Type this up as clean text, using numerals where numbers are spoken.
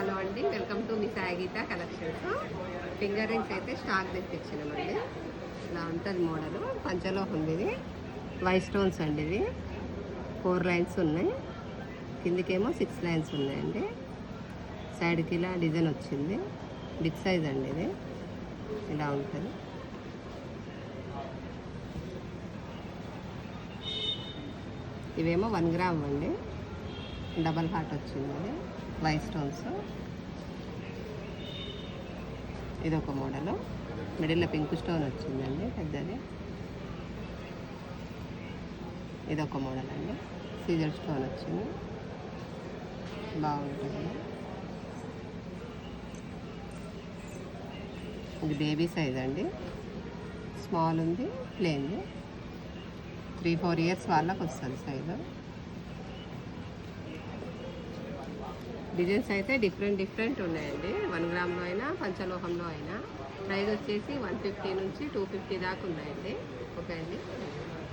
Hello అండి, welcome to మీ Saigeetha collections. Finger rings అయితే స్టాక్ తెప్పించినామండి. ఇలా ఉంటుంది మోడల్. పంచలో ఉంది ఇది. వైట్ స్టోన్స్ అండి. ఇది 4 లైన్స్ ఉన్నాయి, కిందికేమో 6 లైన్స్ ఉన్నాయండి. సైడ్కి ఇలా డిజైన్ వచ్చింది. బిగ్ సైజ్ అండి ఇది. ఇలా ఉంటుంది. ఇవేమో 1 గ్రామ్ అండి. డబల్ హార్ట్ వచ్చింది. White stones. ఇది ఒక మోడల్. మిడిల్లో పింక్ స్టోన్ వచ్చిందండి పెద్దది. ఇది ఒక మోడల్ అండి. సీజర్ స్టోన్ వచ్చింది, బాగుంటుంది. ఇది బేబీ సైజ్ అండి. స్మాల్ ఉంది, ప్లేన్. 3-4 ఇయర్స్ వాళ్ళకి వస్తుంది సైజు. డిజైన్స్ అయితే డిఫరెంట్ ఉన్నాయండి. 1 గ్రామ్లో అయినా పంచలోహంలో అయినా. ప్రైస్ వచ్చేసి 150 నుంచి 250 దాకా ఉన్నాయండి. ఓకే అండి.